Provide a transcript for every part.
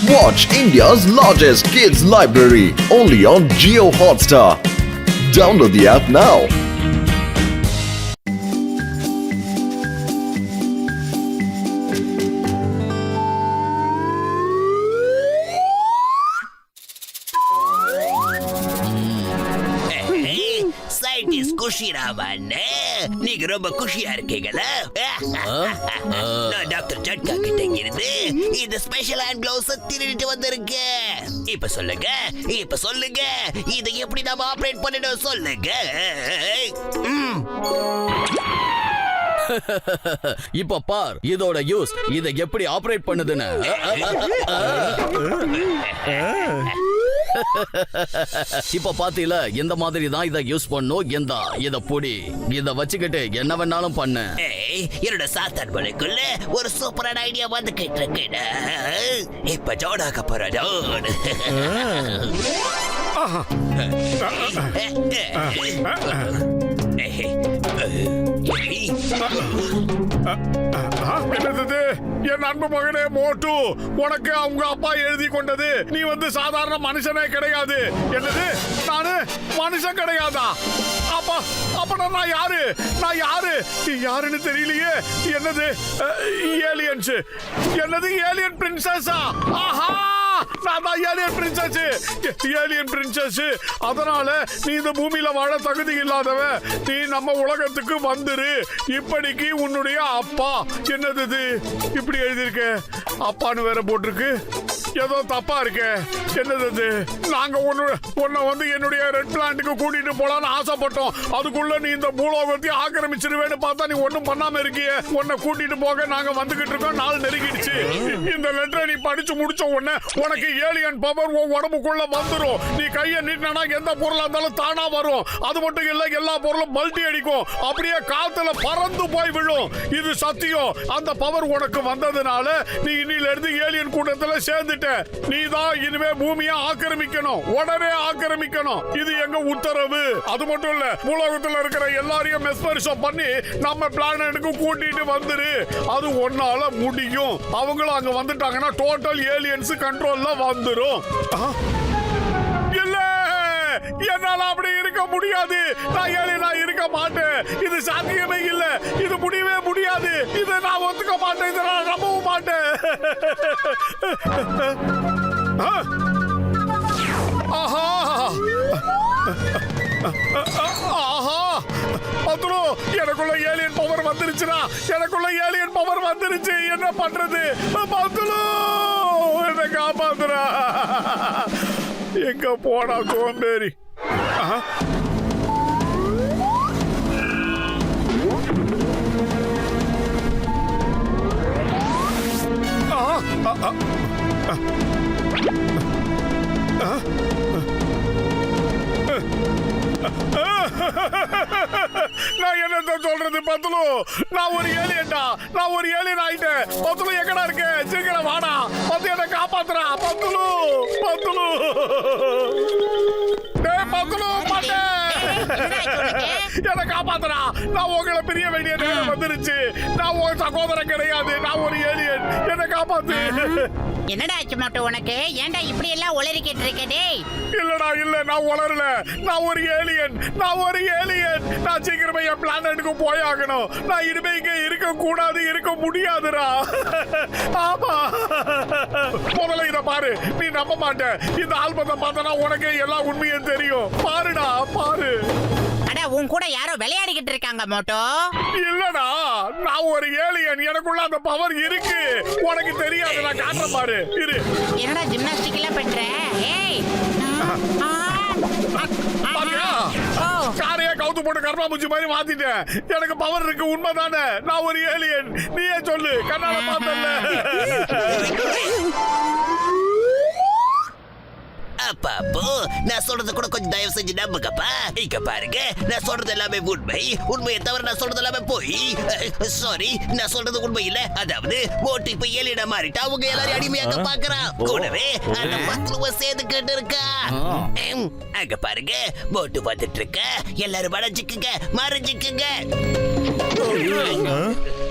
Watch India's largest kids library only on Jio Hotstar. Download the app now. நீங்க ரொம்ப குஷியா இருக்கீங்களா? நான் டாக்டர் ஜட்கா கிட்ட இருந்து இந்த ஸ்பெஷல் ஹேண்ட் கிளவுஸ் திருடிட்டு வந்திருக்கேன். இப்ப சொல்லுங்க இதை எப்படி நாம ஆபரேட் பண்ணணும் சொல்லுங்க. இப்ப பார் இதோட யூஸ், இதை எப்படி ஆபரேட் பண்ணுதுன்னு. இப்ப பாத்தீல இந்த மாதிரி தான் இதை யூஸ் பண்ணும். இத பொடி, இத வச்சுக்கிட்டு என்ன வேணாலும் பண்ணு. என்னோட சாத்தான் மலைக்குள்ள ஒரு சூப்பரான ஐடியா வந்துகிட்டு இருக்கு. இப்ப ஜோடாக்க போற ஜோடு. என்னது என் அன்பு மகனே மோட்டு, உனக்கு அவங்க அப்பா எழுதி கொண்டது நீ வந்து சாதாரண மனுஷனே கிடையாது. என்னது நானு மனுஷன் கிடையாதா? அப்பா அப்ப நான் யாருன்னு தெரியலையே. என்னது ஏலியன்ஸ்? என்னது ஏலியன் பிரின்சஸா? ஆஹா, நான் தான் ஏலியன் பிரின்சஸ். அதனால நீ இந்த பூமியில வாழ தகுதி இல்லாதவ. நீ நம்ம உலகத்துக்கு வந்துரு. இப்படிக்கு உன்னுடைய அப்பா. என்னது இது இப்படி எழுதியிருக்க? அப்பான்னு வேற போட்டிருக்கு. ஏதோ தப்பா இருக்கு. என்னது இது? நாங்க உன்னை வந்து என்னுடைய ரெட் பிளான்ட்டுக்கு கூட்டிட்டு போலான்னு ஆசைப்பட்டோம். அதுக்குள்ள நீ இந்த பூலோகத்தையும் ஆக்கிரமிச்சிருவேன்னு பார்த்தா நீ ஒன்னும் பண்ணாம இருக்கிய. உன்னை கூட்டிட்டு போக நாங்க வந்துகிட்டு இருக்கோம். நாள் நெருங்கிடுச்சு. இந்த லெட்டரை நீ படிச்சு முடிச்ச உடனே உனக்கு ஏலியன் பவர் உன் உடம்புக்குள்ள வந்துரும். நீ கையை நீட்டினா எந்த பொருளா இருந்தாலும் தானா வரும். அது மட்டும் இல்ல, எல்லா பொருளும் மல்டி அடிக்கும். அப்படியே காத்துல பறந்து போய் விழும். இது சத்தியம். அந்த பவர் உனக்கு வந்ததுனால நீ இன்னில இருந்து ஏலியன் கூட்டத்துல சேர்ந்துட்ட. நீ தான் இனிமே பூமியை ஆக்கிரமிக்கணும். உடனே ஆக்கிரமிக்கணும். இது எங்க உத்தரவு. அது மட்டும் இல்ல, பூலோகத்துல இருக்கிற எல்லாரையும் மெஸ்மரிசம் பண்ணி நம்ம பிளானட்டுக்கு கூட்டிட்டு வந்துரு. அது ஒன்னால முடியும். அவங்களும் அங்க வந்துட்டாங்கன்னா டோட்டல் ஏலியன்ஸ் கண்ட்ரோல்ல வந்துரும். இல்ல, என்னால அப்படி இருக்க முடியாது. நான் ஏலியனா இருக்க மாட்டேன். இது சாத்தியமே இல்ல. இது முடியவே முடியாது. இதை நான் ஒத்துக்க மாட்டேன். இதை நான் நம்பவும் மாட்டேன். ஆஹா ஆஹா, பத்ரு, எனக்குள்ள ஏலியன் பவர் வந்துருச்சுடா. என்ன பண்றது? பத்ரு, என்ன காப்பாத்துறா. எங்க போனா சோம்பேறி? நான் என்னத்த சொல்றது பத்லு? நான் ஒரு ஏலியன் ஆயிட்டேன். பத்லு எங்கடா இருக்க? சீக்கிரம் வாடா வந்து என்ன காப்பாத்துறா. பத்லு டேய் பத்லு, என்ன காப்பாத்துறா. நான் உங்களை பிரிய வேண்டிய நேரம் வந்துருச்சு. நான் உன் சகோதரன் கிடையாது. நான் ஒரு ஏலியன். என்ன காப்பாத்து. என்னடா ஆச்சு மோட்டு உனக்கு? ஏன்டா இப்படி எல்லாம் உளறிக்கிட்டு இருக்க? டேய் இல்லடா, இல்ல, நான் உளறல. நான் ஒரு ஏலியன். நான் சீக்கிரமே என் பிளானட்டுக்கு போயாகணும். நான் இனிமே இங்க இருக்க கூடாது, இருக்க முடியாதுடா. ஆமா, முதல்ல இத பாரு. நீ நம்ப மாட்டேன். இந்த ஆல்பத்தை பார்த்தனா உனக்கு எல்லா உண்மையும் தெரியும். பாருடா, பாரு. உன் கூட யாரோ விளையாடிக்கிட்டு இருக்காங்க மோட்டோ. இல்லடா, நான் ஒரு ஏலியன். எனக்குள்ள அந்த பவர் இருக்கு. உனக்கு தெரியாது. நான் காட்டுற பாரு. இரு. என்னடா ஜிம்னாஸ்டிக் எல்லாம் பண்ற? ஏய், காரையா கவுத்து போட்டு கர்மாமுச்சி மாதிரி மாத்திட்டேன். எனக்கு பவர் இருக்கு. உண்மைதானே? நான் ஒரு ஏலியன். நீயே சொல்லு. கண்ணால பார்த்தல. அப்பாப்போ, நான் சொல்றது கூட கொஞ்சம் தயவு செஞ்சு நம்புங்கப்பா. இங்க பாருங்க, நான் சொல்றது எல்லாமே உண்மையை தவிர நான் சொல்றது எல்லாமே போய். சாரி, நான் சொல்றது உண்மை இல்ல. அதாவது மோட்டு இப்ப ஏலியனா மாறிட்டா அவங்க எல்லாரையும் அடிமையாக பாக்குறான். கூடவே அந்த பத்லுவ சேர்ந்து கேட்டு இருக்கா. அங்க பாருங்க, மோட்டு பார்த்துட்டு இருக்க. எல்லாரும் மறைஞ்சுக்குங்க.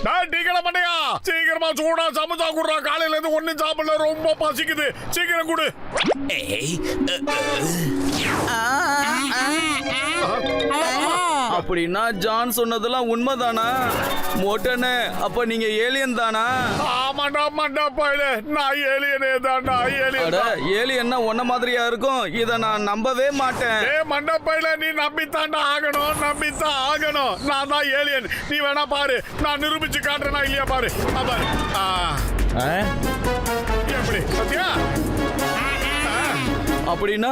டீக்கட மாட்டியா? சீக்கிரமா சூடா சமைச்சா குடுறா. காலையில இருந்து ஒண்ணும் சாப்பிடல, ரொம்ப பசிக்குது. சீக்கிரம் குடு. ஏய், அப்படின்னா ஜான் சொன்னதெல்லாம் உண்மைதானா? மோட்டனே, அப்ப நீங்க ஏலியன் தானா? ஆமாண்டா பையலே, நான் ஏலியனே தான்டா, ஏலியன் அட, தான். ஏலியன்னா உன்ன மாதிரியா இருக்கும்? இத நான் நம்பவே மாட்டேன். மண்டப்பையில நீ நம்பித்தாண்டா ஆகணும், நம்பித்தான் ஆகணும். நான் தான் ஏலியன். நீ வேணா பாரு, நான் நிரூபிச்சு காட்டுறேனா இல்லையா பாரு. பாரு. எப்படி பாத்தியா? அப்படின்னா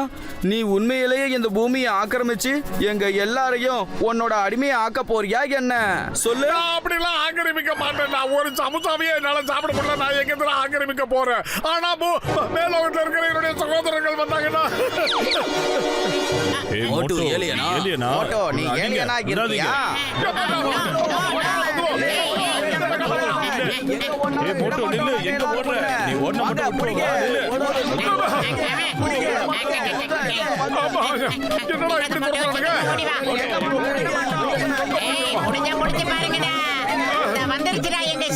நீ உண்மையிலேயே இந்த பூமியை ஆக்கிரமிச்சு எங்க எல்லாரையும் உன்னோட அடிமையை ஆக்க போறியா என்ன? சொல்லு. நான் அப்படிலாம் ஆக்கிரமிக்க மாட்டேன். நான் ஒரு சமுசாவையே என்னால சாப்பிட முடியல. நான் எங்க ஆக்கிரமிக்க போறேன். ஆனா மேலோகத்துல இருக்கிற என்னுடைய சகோதரர்கள் வந்தாங்கன்னா மோட்டு ஏலியனா? மோட்டோ, நீ ஏலியனா இருக்கியா? மோட்டோ நில்லு, எங்க ஓடுற? நீ ஓடுன மட்டும் விட்டுருவா? என்னடா இப்படி பண்றாங்க? முடிஞ்சு பாருங்கடா. வந்துருச்சுடா எங்க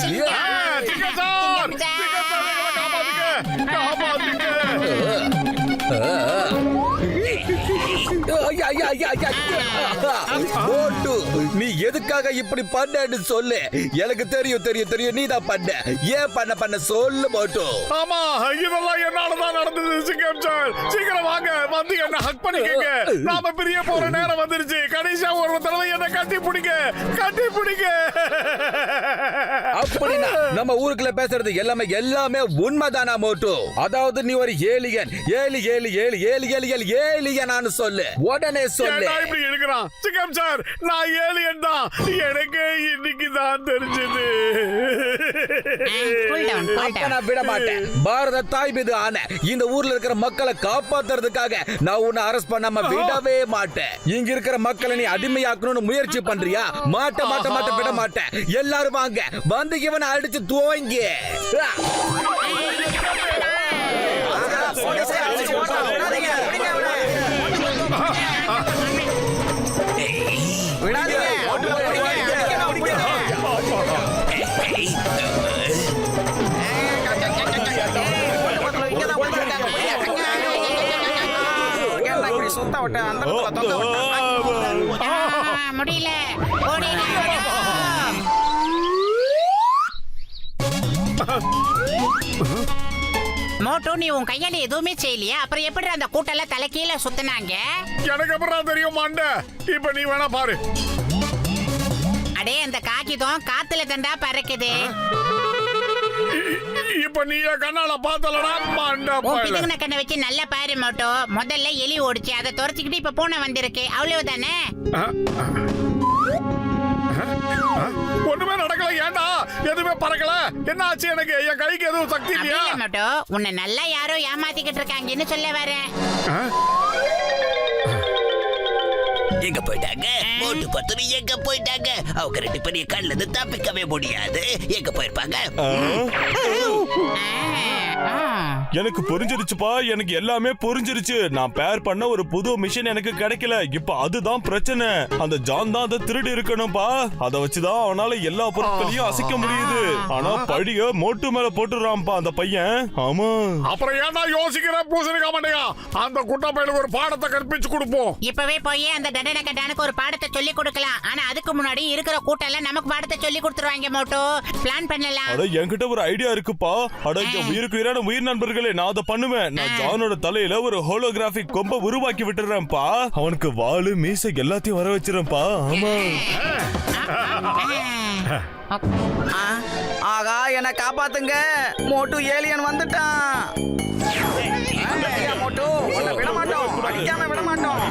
மோட்டு, நீ எதுக்காக இப்படி பண்ணு சொல்லு. எனக்கு தெரியும் நீ தான் பண்ண. ஏன் பண்ண சொல்லு மோட்டு. ஆமா, இதெல்லாம் என்னாலதான் நடந்தது சிங்கம் சார். சீக்கிரம் வாங்க, வந்து என்ன ஹக் பண்ணிக்கங்க. நாம பிரிய போற நேரம் வந்துருச்சு. கடைசியா ஒரு தடவை என்ன கட்டி பிடிங்க. அப்படின்னா நம்ம ஊருக்குள்ள பேசுறது எல்லாமே உண்மைதானா மோட்டு? அதாவது நீ ஒரு ஏலியன் ஏலியனான்னு சொல்லு. உடனே சொல்லு. இப்படி இருக்கிறான் சிங்கம் சார். நான் ஏலியன் தான். எனக்கு இன்னைக்கு தான் தெரிஞ்சது. நான் விட மாட்டேன். பாரத தாய் மீது ஆன இந்த ஊர்ல இருக்கிற மக்களை காப்பாத்துறதுக்காக நான் உன்னை அரெஸ்ட் பண்ணாம விடவே மாட்டேன். இங்க இருக்கிற மக்களை நீ அடிமையாக்கணும்னு முயற்சி பண்றியா? மாட்ட விட மாட்டேன். எல்லாரும் வாங்க, வந்து இவனை அடிச்சு துவங்கி. முடியல. மோட்டு, நீ உன் கையால எதுவுமே செய்யலையா? அப்புறம் எப்படி அந்த கூட்டெல்லாம் தலை கீழே சுத்தினாங்க? எனக்கு அப்புறம் தெரியும் மாண்ட. இப்ப நீ வேணா பாரு. அடே, அந்த காக்கிதம் காத்துல தண்டா பறக்குது. இப்ப நீ கண்ணால பார்த்தலடா மாண்ட. பிதுங்கின கண்ணை வச்சு நல்லா பாரு மோட்டு. முதல்ல எலி ஓடிச்சு, அதை துரத்திக்கிட்டு இப்ப பூனை வந்திருக்கு. அவ்வளவுதானே? ஒண்ணுமே நடக்கல. ஏண்டா எதுவுமே பறக்கல? என்ன ஆச்சு? எனக்கு என் கைக்கு எதுவும் சக்தி இல்லையா? மோட்டு, உன்னை நல்லா யாரோ ஏமாத்திக்கிட்டு இருக்காங்கன்னு சொல்ல வரேன். எங்க போயிட்டாங்க? மோட்டு பத்துரு எங்க போயிட்டாங்க? அவங்க ரெண்டு பெரிய கண்ணுல இருந்து தப்பிக்கவே முடியாது. எங்க போயிருப்பாங்க? எனக்கு புரிஞ்சிருச்சுப்பா. எனக்கு எல்லாமே புரிஞ்சிருச்சு. நான் பேர் பண்ண ஒரு புது மிஷன் எனக்கு கிடைக்கல. இப்ப அதுதான் பிரச்சனை. அந்த ஜான் தான் அதை திருடி இருக்கணும்பா. அதை வச்சுதான் அவனால எல்லா பொருட்களையும் அசைக்க முடியுது. ஆனா பழிய மோட்டு மேல போட்டுறான்பா அந்த பையன். ஆமா. அப்புறம் ஏன்னா யோசிக்கிற பூசணிக்கா மாட்டேயா? அந்த குட்டா பையனுக்கு ஒரு பாடத்தை கற்பிச்சு கொடுப்போம். இப்பவே போய் அந்த தண்டனை கட்டானுக்கு ஒரு பாடத்தை சொல்லி கொடுக்கலாம். ஆனா அதுக்கு முன்னாடி இருக்கிற கூட்டெல்லாம் நமக்கு பாடத்தை சொல்லி கொடுத்துருவாங்க மோட்டு. பிளான் பண்ணலாம். அட, என்கிட்ட ஒரு ஐடியா இருக்குப்பா. அட, என் உயிருக்கு உயிரான உயிர் நண்பர்களே, நான் அதை பண்ணுவேன். நான் ஜானோட தலையில ஒரு ஹோலோகிராபிக் கொம்ப உருவாக்கி விட்டுறேன்ப்பா. அவனுக்கு வாளு மீசை எல்லாத்தையும் வர வச்சிருப்பா. ஆமா. ஆகா, என்ன காப்பாத்துங்க. மோட்டு ஏலியன் வந்துட்டான். மோட்டு, உன்னை விட மாட்டோம். அடிக்காம விட மாட்டோம்.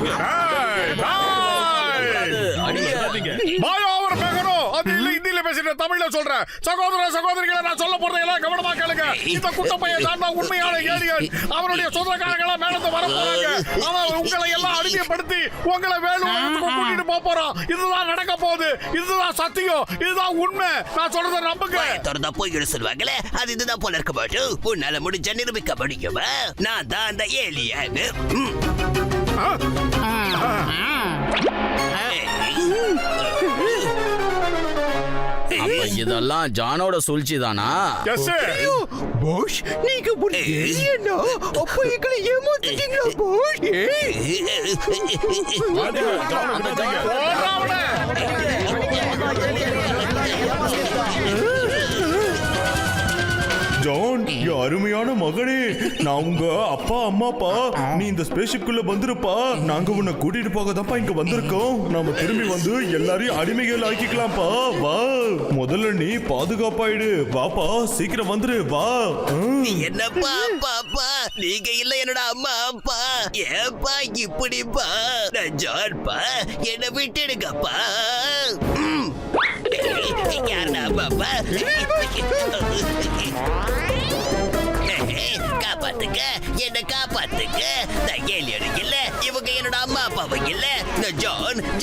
தமிழ்ல சொல்றேன். சகோதரிகளை நான் சொல்ல போறதெல்லாம் கவனமா கேளுங்க. இந்த குட்ட பையன் தான் உண்மையான ஏலியன். அவருடைய சொந்தக்காரங்களா மேலத்து வர போறாங்க. அவன் உங்களை எல்லாம் அடிமைப்படுத்தி உங்களை வேலூருக்கு கூட்டிட்டு போறான். இதுதான் நடக்க போகுது. இதுதான் சத்தியம். இதுதான் உண்மை. நான் சொல்றத நம்புங்க. திறந்தா போய் சொல்லுவாங்களே, அது இதுதான் போல இருக்க மாட்டோம். உன்னால முடிஞ்ச நிரூபிக்க முடியுமா? நான் தான் அந்த ஏலியன். இதெல்லாம் ஜானோட சூழ்ச்சி தானா? எஸ் பாஸ் நீங்க ஒரு ஏலியனா? அப்ப எங்களை ஏமாத்திட்டீங்களா பாஸ்? ஜான் என் அருமையான மகனே, நான் உங்க அப்பா அம்மாப்பா. நீ இந்த ஸ்பேஸ்ஷிப் குள்ள வந்துருப்பா. நாங்க உன்னை கூட்டிட்டு போக தான்ப்பா இங்க வந்திருக்கோம். நாம திரும்பி வந்து எல்லாரையும் அடிமைகள் ஆக்கிக்கலாம்ப்பா. வா, முதல்ல நீ பாதுகாப்பாயிடு. வாப்பா, சீக்கிரம் வந்துரு. வா. என்னப்பா பாப்பா, நீங்க இல்ல என்னோட அம்மா அப்பா. ஏப்பா இப்படிப்பா? நான் ஜான்பா, என்ன விட்டுடுங்கப்பா. யாருடா பாப்பா? காப்பாத்துங்க, என்ன காப்பாத்துங்க. நான் ஏலியன் இல்ல, இவங்க என்னோட அம்மா அப்பாவை இல்ல. நான்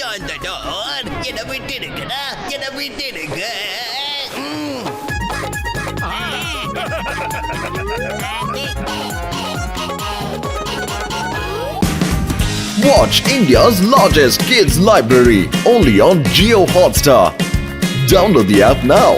ஜான் த டான். என்ன விட்டுடுங்கடா, என்ன விட்டுடுங்க. Watch India's largest kids library only on Geo Hotstar. Download the app now.